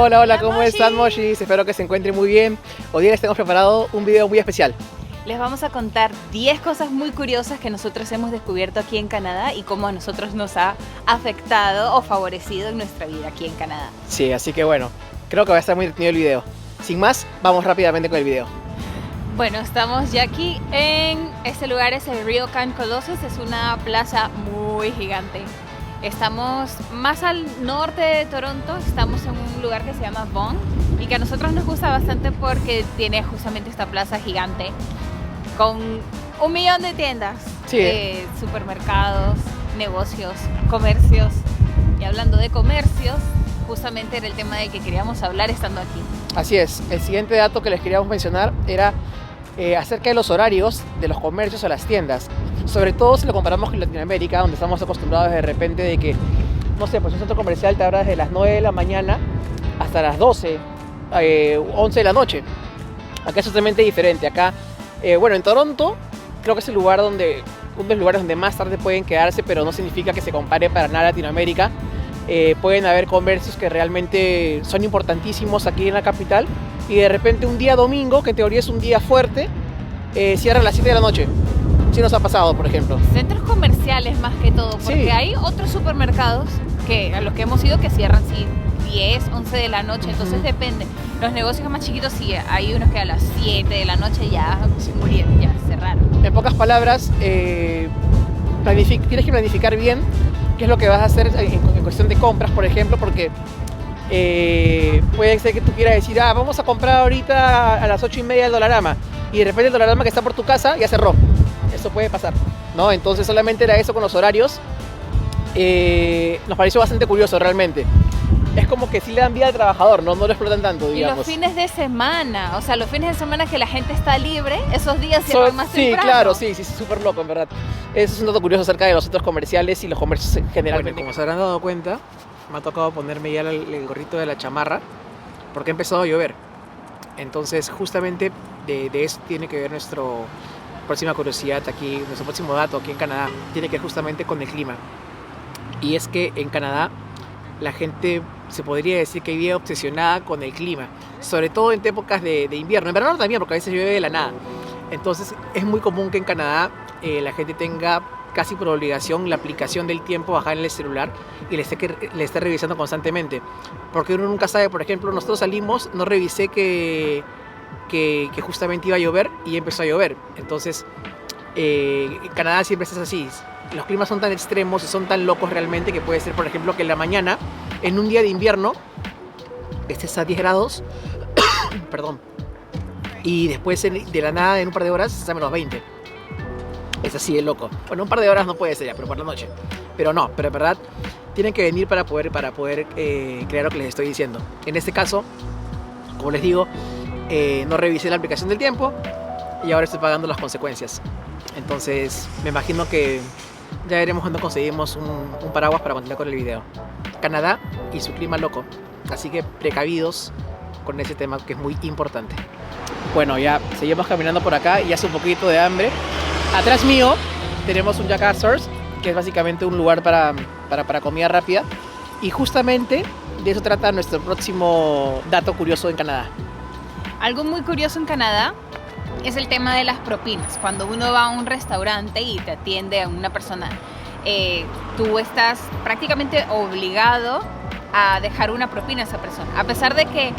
Hola, ¿cómo están, Moshis? Espero que se encuentren muy bien. Hoy día les tenemos preparado un video muy especial. Les vamos a contar 10 cosas muy curiosas que nosotros hemos descubierto aquí en Canadá y cómo a nosotros nos ha afectado o favorecido en nuestra vida aquí en Canadá. Sí, así que bueno, creo que va a estar muy entretenido el video. Sin más, vamos rápidamente con el video. Bueno, estamos ya aquí en este lugar, es el Ryokan Colossus, es una plaza muy gigante. Estamos más al norte de Toronto, estamos en un lugar que se llama Vaughan y que a nosotros nos gusta bastante porque tiene justamente esta plaza gigante con 1 millón de tiendas, supermercados, negocios, comercios. Y hablando de comercios, justamente era el tema del que queríamos hablar estando aquí. Así es, el siguiente dato que les queríamos mencionar era acerca de los horarios de los comercios o las tiendas. Sobre todo si lo comparamos con Latinoamérica, donde estamos acostumbrados de repente de que, no sé, pues un centro comercial te abra desde las 9 de la mañana hasta las 12, 11 de la noche. Acá es totalmente diferente. Acá, bueno, en Toronto creo que es el lugar uno de los lugares donde más tarde pueden quedarse, pero no significa que se compare para nada a Latinoamérica. Pueden haber comercios que realmente son importantísimos aquí en la capital y de repente un día domingo, que en teoría es un día fuerte, cierran a las 7 de la noche. Sí nos ha pasado, por ejemplo. Centros comerciales más que todo, porque sí, hay otros supermercados que a los que hemos ido que cierran 10, 11 de la noche, entonces depende. Los negocios más chiquitos sí, hay unos que a las 7 de la noche ya murieron, ya cerraron. En pocas palabras, tienes que planificar bien qué es lo que vas a hacer en cuestión de compras, por ejemplo, porque puede ser que tú quieras decir, vamos a comprar ahorita a las 8:30 el Dollarama, y de repente el Dollarama que está por tu casa ya cerró. Eso puede pasar, ¿no? Entonces solamente era eso con los horarios. Nos pareció bastante curioso realmente. Es como que sí le dan vida al trabajador, no lo explotan tanto, digamos. Y los fines de semana, o sea, los fines de semana que la gente está libre, esos días cierran más temprano. Sí, claro, sí, súper loco, en verdad. Eso es un dato curioso acerca de los centros comerciales y los comercios generalmente. Bueno, como se habrán dado cuenta, me ha tocado ponerme ya el gorrito de la chamarra porque ha empezado a llover. Entonces, justamente de eso tiene que ver nuestra próxima curiosidad aquí, nuestro próximo dato aquí en Canadá. Tiene que ver justamente con el clima. Y es que en Canadá la gente se podría decir que vive obsesionada con el clima, sobre todo en épocas de invierno. En verano también, porque a veces llueve de la nada. Entonces es muy común que en Canadá la gente tenga casi por obligación la aplicación del tiempo bajada en el celular y le esté revisando constantemente. Porque uno nunca sabe, por ejemplo, nosotros salimos, no revisé que justamente iba a llover y empezó a llover. Entonces en Canadá siempre es así. Los climas son tan extremos y son tan locos realmente que puede ser, por ejemplo, que en la mañana, en un día de invierno, estés a 10 grados, perdón, y después de la nada, en un par de horas, está a menos 20. Es así de loco. Bueno, un par de horas no puede ser ya, pero por la noche. Pero no, pero en verdad, tienen que venir para poder crear lo que les estoy diciendo. En este caso, como les digo, no revisé la aplicación del tiempo y ahora estoy pagando las consecuencias. Entonces, me imagino que ya veremos cuando conseguimos un paraguas para continuar con el video. Canadá y su clima loco. Así que precavidos con ese tema que es muy importante. Bueno, ya seguimos caminando por acá y hace un poquito de hambre. Atrás mío tenemos un Jack Astor's, que es básicamente un lugar para comida rápida. Y justamente de eso trata nuestro próximo dato curioso en Canadá. Algo muy curioso en Canadá es el tema de las propinas. Cuando uno va a un restaurante y te atiende a una persona, tú estás prácticamente obligado a dejar una propina a esa persona. A pesar de que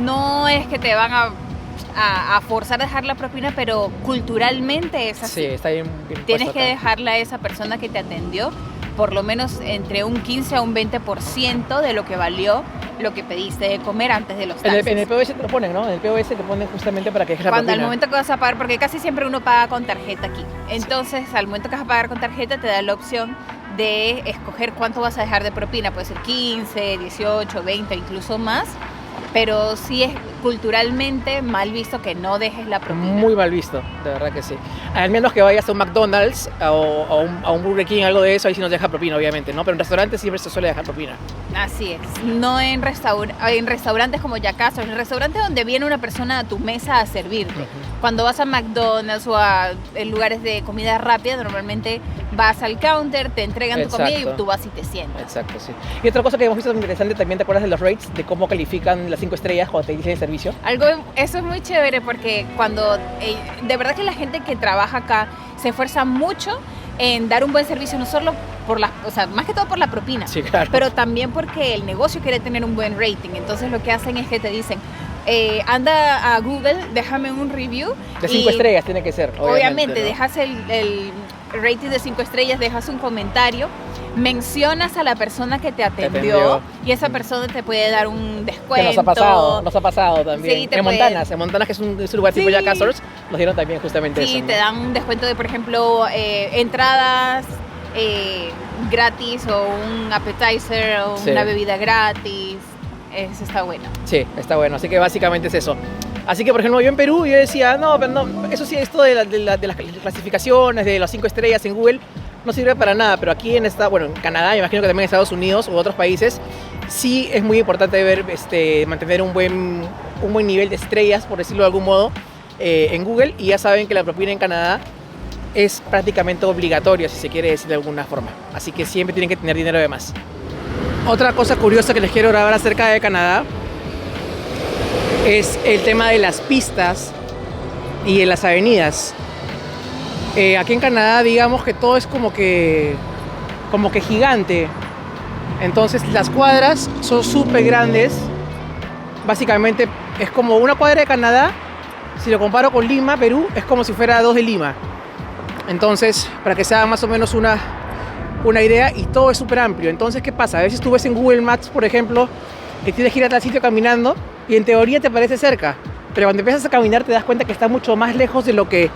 no es que te van a forzar a dejar la propina, pero culturalmente es así. Sí, está bien tienes que dejarla a esa persona que te atendió por lo menos entre un 15 a un 20% de lo que valió lo que pediste de comer antes de los taxis. En el POS te lo ponen, ¿no? En el POS te ponen justamente para que dejes la propina. Al momento que vas a pagar, porque casi siempre uno paga con tarjeta aquí. Entonces, al momento que vas a pagar con tarjeta, te da la opción de escoger cuánto vas a dejar de propina. Puede ser 15, 18, 20, incluso más. Pero sí culturalmente mal visto que no dejes la propina. Muy mal visto, de verdad que sí. Al menos que vayas a un McDonald's o a un Burger King, algo de eso, ahí sí nos deja propina, obviamente, ¿no? Pero en restaurantes siempre se suele dejar propina. Así es, no en restaurantes como Yacaso, en restaurantes donde viene una persona a tu mesa a servirte. Cuando vas a McDonald's o a lugares de comida rápida, normalmente vas al counter, te entregan tu comida y tú vas y te sientas. Exacto, sí. Y otra cosa que hemos visto interesante también, ¿te acuerdas de los rates? De cómo califican las 5 estrellas cuando te dicen el servicio. Eso es muy chévere porque cuando de verdad que la gente que trabaja acá se esfuerza mucho en dar un buen servicio, no solo más que todo por la propina, sí, claro, pero también porque el negocio quiere tener un buen rating. Entonces lo que hacen es que te dicen, anda a Google, déjame un review. De 5 estrellas tiene que ser, obviamente, ¿no? Dejas el rating de 5 estrellas, dejas un comentario, mencionas a la persona que te atendió y esa persona te puede dar un descuento. Que nos ha pasado también. Sí, Montanas, que es un lugar tipo Yacaso, nos dieron también justamente eso. Sí, te dan un descuento de, por ejemplo, entradas gratis o un appetizer o una bebida gratis. Eso está bueno. Sí, está bueno. Así que básicamente es eso. Así que, por ejemplo, yo en Perú, yo decía, no, eso sí, esto de las clasificaciones, de las 5 estrellas en Google, no sirve para nada. Pero aquí en Canadá, me imagino que también en Estados Unidos u otros países, sí es muy importante mantener un buen nivel de estrellas, por decirlo de algún modo, en Google. Y ya saben que la propina en Canadá es prácticamente obligatoria, si se quiere decir de alguna forma. Así que siempre tienen que tener dinero de más. Otra cosa curiosa que les quiero grabar acerca de Canadá es el tema de las pistas y de las avenidas. Aquí en Canadá, digamos que todo es como que gigante. Entonces las cuadras son súper grandes. Básicamente es como una cuadra de Canadá. Si lo comparo con Lima, Perú, es como si fuera 2 de Lima. Entonces, para que se haga más o menos una idea, y todo es súper amplio. Entonces, ¿qué pasa? A veces tú ves en Google Maps, por ejemplo, que tienes que ir a tal sitio caminando y en teoría te parece cerca, pero cuando empiezas a caminar te das cuenta que está mucho más lejos de lo que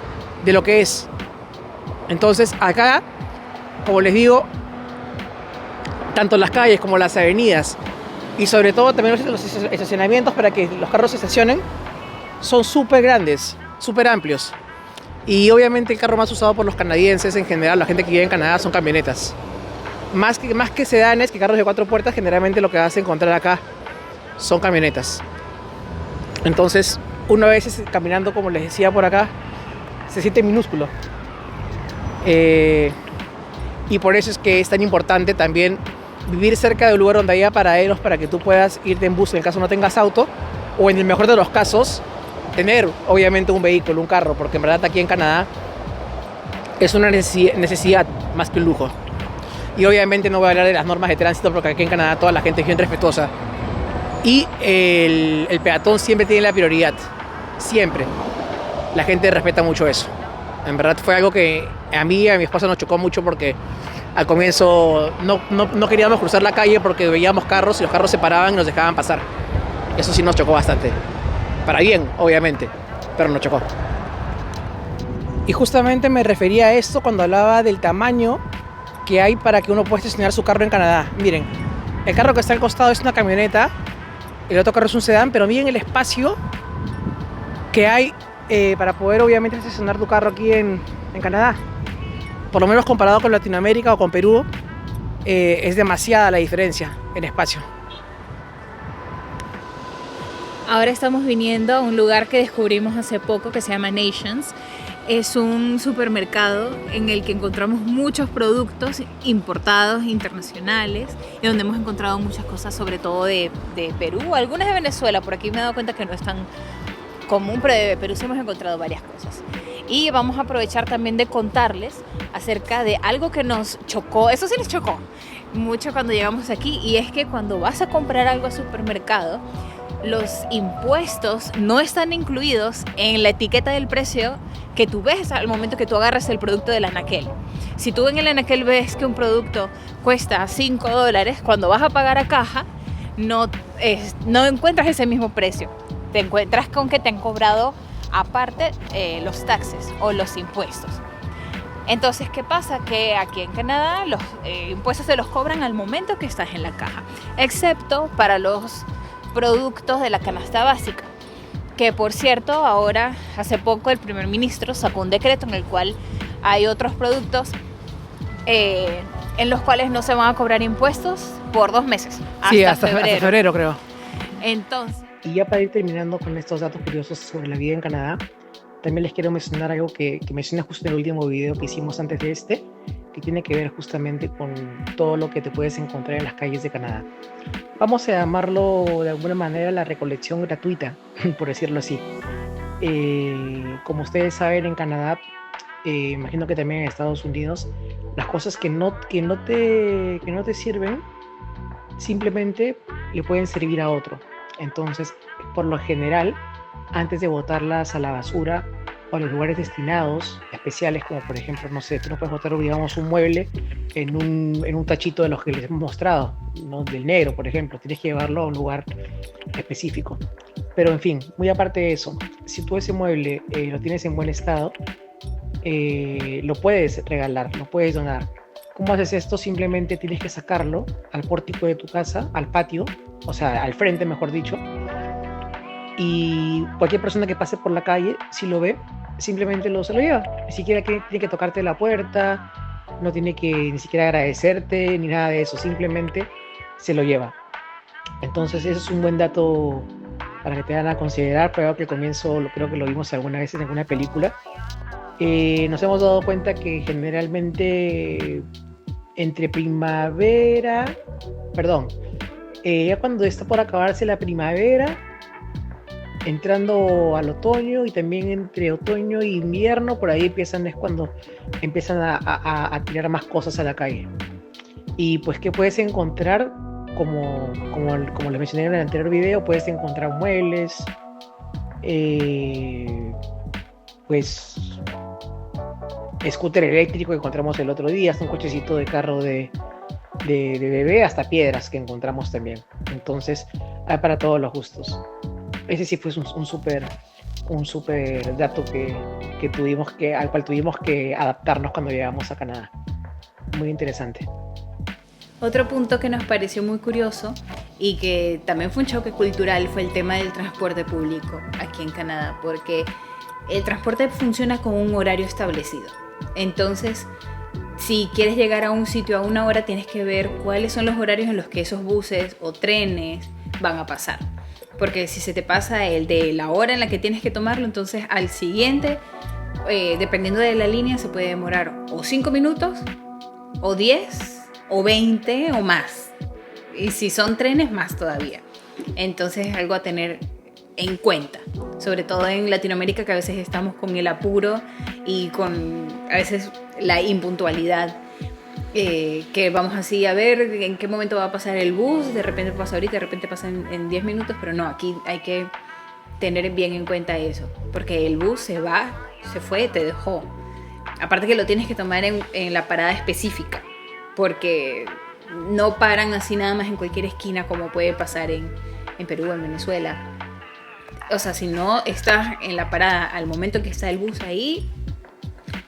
es. Entonces, acá, como les digo, tanto las calles como las avenidas y sobre todo también los estacionamientos para que los carros se estacionen son súper grandes, súper amplios. Y obviamente el carro más usado por los canadienses en general, la gente que vive en Canadá, son camionetas. Más que sedanes, que carros de 4 puertas, generalmente lo que vas a encontrar acá son camionetas. Entonces, una vez caminando, como les decía por acá, se siente minúsculo. Y por eso es que es tan importante también vivir cerca de un lugar donde haya paraderos para que tú puedas irte en bus en caso no tengas auto, o en el mejor de los casos, tener obviamente un vehículo, un carro, porque en verdad aquí en Canadá es una necesidad más que un lujo. Y obviamente no voy a hablar de las normas de tránsito porque aquí en Canadá toda la gente es bien respetuosa. Y el peatón siempre tiene la prioridad, siempre. La gente respeta mucho eso. En verdad fue algo que a mí y a mi esposa nos chocó mucho porque al comienzo no queríamos cruzar la calle porque veíamos carros y los carros se paraban y nos dejaban pasar. Eso sí nos chocó bastante. Para bien, obviamente, pero nos chocó. Y justamente me refería a esto cuando hablaba del tamaño que hay para que uno pueda estacionar su carro en Canadá. Miren, el carro que está al costado es una camioneta, el otro carro es un sedán, pero miren el espacio que hay para poder obviamente estacionar tu carro aquí en Canadá. Por lo menos comparado con Latinoamérica o con Perú, es demasiada la diferencia en espacio. Ahora estamos viniendo a un lugar que descubrimos hace poco que se llama Nations. Es un supermercado en el que encontramos muchos productos importados internacionales y donde hemos encontrado muchas cosas, sobre todo de Perú, algunas de Venezuela. Por aquí me he dado cuenta que no es tan común, pero de Perú sí hemos encontrado varias cosas. Y vamos a aprovechar también de contarles acerca de algo que nos chocó. Eso sí les chocó mucho cuando llegamos aquí, y es que cuando vas a comprar algo al supermercado, los impuestos no están incluidos en la etiqueta del precio que tú ves al momento que tú agarras el producto del anaquel. Si tú en el anaquel ves que un producto cuesta $5, cuando vas a pagar a caja no encuentras ese mismo precio. Te encuentras con que te han cobrado aparte los taxes o los impuestos. Entonces, ¿qué pasa? Que aquí en Canadá los impuestos se los cobran al momento que estás en la caja, excepto para los productos de la canasta básica. Que por cierto, ahora, hace poco, el primer ministro sacó un decreto en el cual hay otros productos en los cuales no se van a cobrar impuestos por 2 meses. Sí, hasta febrero creo. Entonces, y ya para ir terminando con estos datos curiosos sobre la vida en Canadá, también les quiero mencionar algo que mencioné justo en el último video que hicimos antes de este, que tiene que ver justamente con todo lo que te puedes encontrar en las calles de Canadá. Vamos a llamarlo de alguna manera la recolección gratuita, por decirlo así. Como ustedes saben, en Canadá, imagino que también en Estados Unidos, las cosas que no te sirven, simplemente le pueden servir a otro. Entonces, por lo general, antes de botarlas a la basura o a los lugares destinados especiales, como por ejemplo, no sé, tú no puedes botar, digamos, un mueble en un tachito de los que les hemos mostrado, ¿no? Del negro, por ejemplo, tienes que llevarlo a un lugar específico. Pero en fin, muy aparte de eso, si tú ese mueble lo tienes en buen estado, lo puedes regalar, lo puedes donar. ¿Cómo haces esto? Simplemente tienes que sacarlo al pórtico de tu casa, al patio, o sea, al frente, mejor dicho, y cualquier persona que pase por la calle, si lo ve, simplemente se lo lleva. Ni siquiera tiene que tocarte la puerta, no tiene que ni siquiera agradecerte, ni nada de eso, simplemente se lo lleva. Entonces, eso es un buen dato para que te dan a considerar, pero que al comienzo creo que lo vimos alguna vez en alguna película. Nos hemos dado cuenta que generalmente entre ya cuando está por acabarse la primavera, entrando al otoño, y también entre otoño e invierno, por ahí es cuando empiezan a tirar más cosas a la calle. Y pues, ¿qué puedes encontrar? Como les mencioné en el anterior video, puedes encontrar muebles, pues scooter eléctrico que encontramos el otro día, hasta un cochecito de carro de bebé, hasta piedras que encontramos también. Entonces, hay para todos los gustos. Ese sí fue un súper dato al cual tuvimos que adaptarnos cuando llegamos a Canadá. Muy interesante. otro punto que nos pareció muy curioso y que también fue un choque cultural fue el tema del transporte público aquí en Canadá, porque el transporte funciona con un horario establecido. Entonces, si quieres llegar a un sitio a una hora, tienes que ver cuáles son los horarios en los que esos buses o trenes van a pasar. Porque si se te pasa el de la hora en la que tienes que tomarlo, entonces al siguiente, dependiendo de la línea, se puede demorar o 5 minutos, o 10, o 20, o más. Y si son trenes, más todavía. Entonces es algo a tener en cuenta, sobre todo en Latinoamérica, que a veces estamos con el apuro y con a veces la impuntualidad, que vamos así a ver en qué momento va a pasar el bus, de repente pasa ahorita, de repente pasa en 10 minutos, pero no, aquí hay que tener bien en cuenta eso, porque el bus se fue, te dejó. Aparte que lo tienes que tomar en la parada específica, porque no paran así nada más en cualquier esquina como puede pasar en Perú o en Venezuela. O sea, si no estás en la parada al momento que está el bus ahí,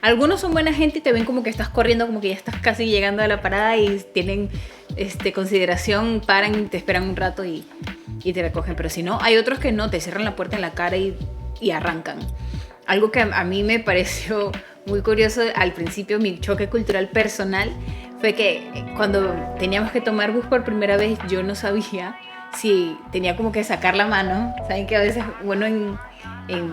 algunos son buena gente y te ven como que estás corriendo, como que ya estás casi llegando a la parada y tienen consideración, paran y te esperan un rato y te recogen. Pero si no, hay otros que no, te cierran la puerta en la cara y arrancan. Algo que a mí me pareció muy curioso al principio, mi choque cultural personal, fue que cuando teníamos que tomar bus por primera vez, yo no sabía si tenía como que sacar la mano. Saben que a veces, bueno, en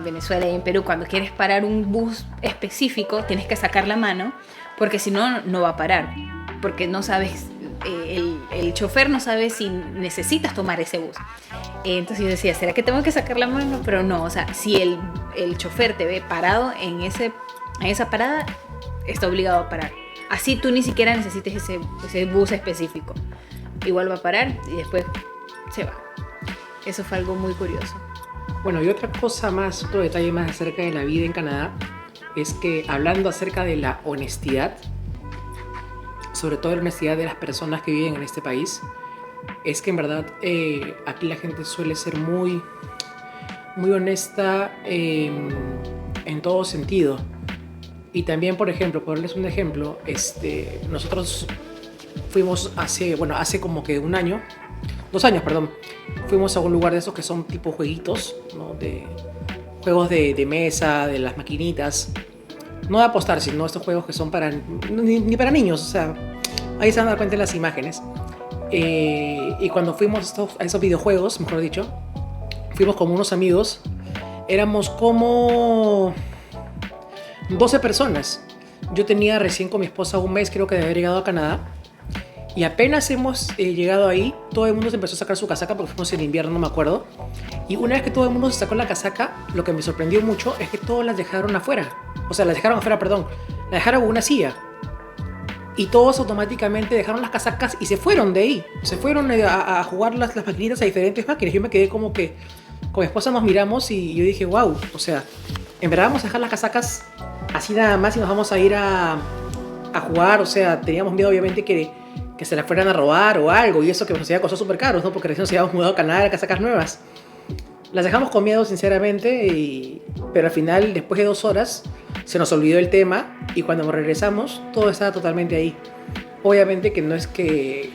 Venezuela y en Perú, cuando quieres parar un bus específico, tienes que sacar la mano, porque si no, no va a parar. Porque no sabes, el chofer no sabe si necesitas tomar ese bus. Entonces yo decía, ¿será que tengo que sacar la mano? Pero no, o sea, si el chofer te ve parado en esa parada, está obligado a parar. Así tú ni siquiera necesites ese bus específico. Igual va a parar y después se va. Eso fue algo muy curioso. Bueno, y otra cosa más, otro detalle más acerca de la vida en Canadá, es que hablando acerca de la honestidad, sobre todo la honestidad de las personas que viven en este país, es que en verdad aquí la gente suele ser muy, muy honesta en todo sentido. Y también, por ejemplo, por darles un ejemplo, nosotros fuimos hace como que un año, 2 años, perdón, fuimos a un lugar de esos que son tipo jueguitos, ¿no? De juegos de mesa, de las maquinitas. No de apostar, sino estos juegos que son para ni para niños, o sea, ahí se van a dar cuenta en las imágenes. Y cuando fuimos a esos videojuegos, mejor dicho, fuimos como unos amigos, éramos como 12 personas. Yo tenía recién con mi esposa un mes, creo que de haber llegado a Canadá. Y apenas hemos llegado ahí, todo el mundo se empezó a sacar su casaca porque fuimos en invierno, no me acuerdo. Y una vez que todo el mundo se sacó la casaca, lo que me sorprendió mucho es que todos las dejaron afuera. O sea, las dejaron afuera, perdón. La dejaron con una silla. Y todos automáticamente dejaron las casacas y se fueron de ahí. Se fueron a jugar las maquinitas a diferentes máquinas. Yo me quedé como que con mi esposa nos miramos y yo dije, wow, o sea, en verdad vamos a dejar las casacas así nada más y nos vamos a ir a jugar. O sea, teníamos miedo obviamente que se las fueran a robar o algo, y eso que nos había costado súper caros, ¿no? Porque recién nos habíamos mudado a Canadá, casacas nuevas. Las dejamos con miedo, sinceramente, pero al final, después de 2 horas, se nos olvidó el tema, y cuando regresamos, todo estaba totalmente ahí. Obviamente que no es que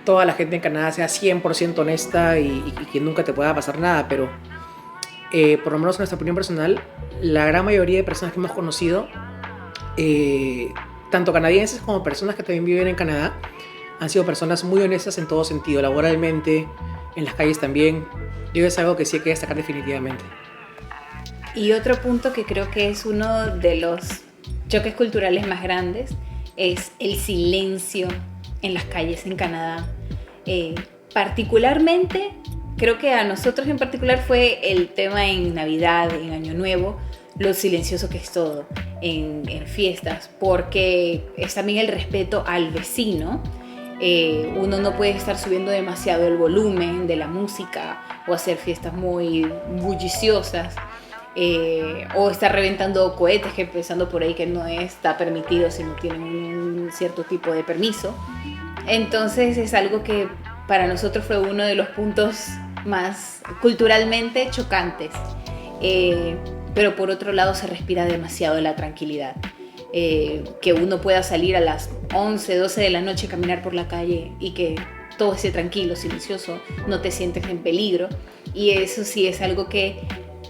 toda la gente en Canadá sea 100% honesta y que nunca te pueda pasar nada, pero por lo menos en nuestra opinión personal, la gran mayoría de personas que hemos conocido, tanto canadienses como personas que también viven en Canadá, han sido personas muy honestas en todo sentido, laboralmente, en las calles también. Yo es algo que sí hay que destacar definitivamente. Y otro punto que creo que es uno de los choques culturales más grandes es el silencio en las calles en Canadá. Particularmente, creo que a nosotros en particular fue el tema en Navidad, en Año Nuevo, lo silencioso que es todo en fiestas, porque es también el respeto al vecino. Uno no puede estar subiendo demasiado el volumen de la música o hacer fiestas muy bulliciosas, o estar reventando cohetes, que empezando por ahí que no está permitido si no tienen un cierto tipo de permiso. Entonces es algo que para nosotros fue uno de los puntos más culturalmente chocantes, pero por otro lado se respira demasiado la tranquilidad. Que uno pueda salir a las 11, 12 de la noche, caminar por la calle y que todo esté tranquilo, silencioso, no te sientes en peligro. Y eso sí es algo que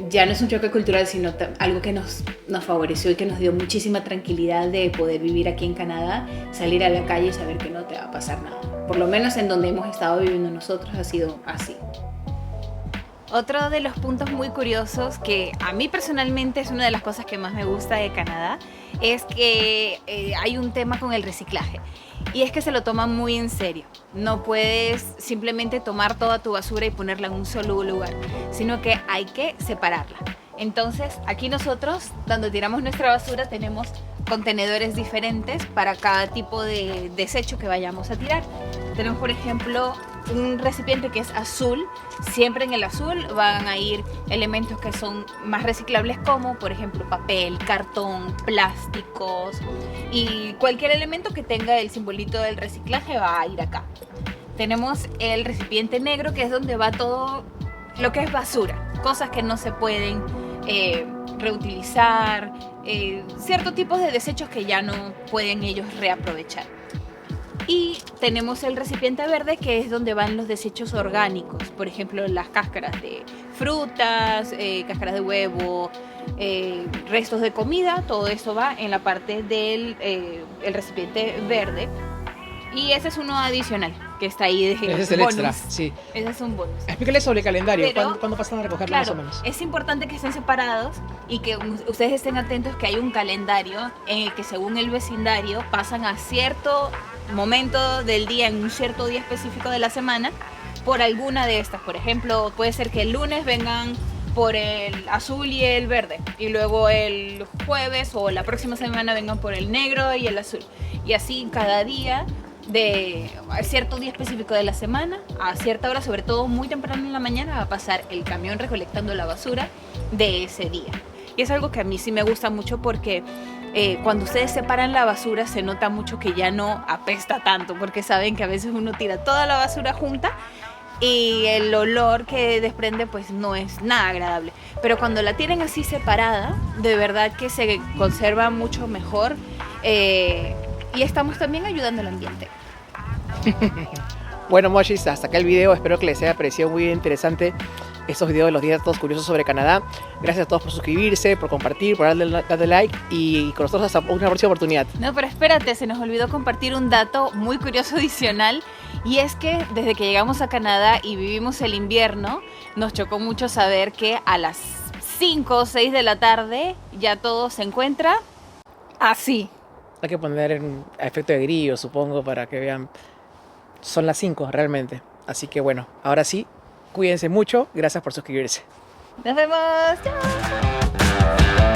ya no es un choque cultural, sino algo que nos favoreció y que nos dio muchísima tranquilidad de poder vivir aquí en Canadá, salir a la calle y saber que no te va a pasar nada. Por lo menos en donde hemos estado viviendo nosotros ha sido así. Otro de los puntos muy curiosos que a mí personalmente es una de las cosas que más me gusta de Canadá es que hay un tema con el reciclaje, y es que se lo toman muy en serio. No puedes simplemente tomar toda tu basura y ponerla en un solo lugar, sino que hay que separarla. Entonces aquí nosotros, cuando tiramos nuestra basura, tenemos contenedores diferentes para cada tipo de desecho que vayamos a tirar. Tenemos, por ejemplo, un recipiente que es azul. Siempre en el azul van a ir elementos que son más reciclables, como por ejemplo papel, cartón, plásticos, y cualquier elemento que tenga el simbolito del reciclaje va a ir acá. Tenemos el recipiente negro, que es donde va todo lo que es basura, cosas que no se pueden reutilizar, ciertos tipos de desechos que ya no pueden ellos reaprovechar. Y tenemos el recipiente verde, que es donde van los desechos orgánicos, por ejemplo las cáscaras de frutas, cáscaras de huevo, restos de comida. Todo eso va en la parte del el recipiente verde. Y ese es uno adicional que está ahí de ese es el bonus. extra, sí. Ese es un bonus. Explícale sobre el calendario. Pero, ¿Cuándo pasan a recogerlo, claro, más o menos? es importante que estén separados y que ustedes estén atentos, que hay un calendario en el que según el vecindario pasan a cierto momento del día, en un cierto día específico de la semana, por alguna de estas. Por ejemplo, puede ser que el lunes vengan por el azul y el verde, y luego el jueves o la próxima semana vengan por el negro y el azul, y así cada día de cierto día específico de la semana, a cierta hora, sobre todo muy temprano en la mañana, va a pasar el camión recolectando la basura de ese día. Y es algo que a mí sí me gusta mucho, porque cuando ustedes separan la basura se nota mucho que ya no apesta tanto, porque saben que a veces uno tira toda la basura junta y el olor que desprende pues no es nada agradable. Pero cuando la tienen así separada, de verdad que se conserva mucho mejor, y estamos también ayudando al ambiente. Bueno, Mochis, hasta acá el video. Espero que les haya parecido muy interesante estos videos de los 10 datos curiosos sobre Canadá. Gracias a todos por suscribirse, por compartir, por darle like y con nosotros hasta una próxima oportunidad. No, pero espérate, se nos olvidó compartir un dato muy curioso adicional, y es que desde que llegamos a Canadá y vivimos el invierno, nos chocó mucho saber que a las 5 o 6 de la tarde ya todo se encuentra así. Hay que poner en efecto de grillo, supongo, para que vean. Son las 5 realmente. Así que bueno, ahora sí, cuídense mucho. Gracias por suscribirse. Nos vemos. ¡Chao!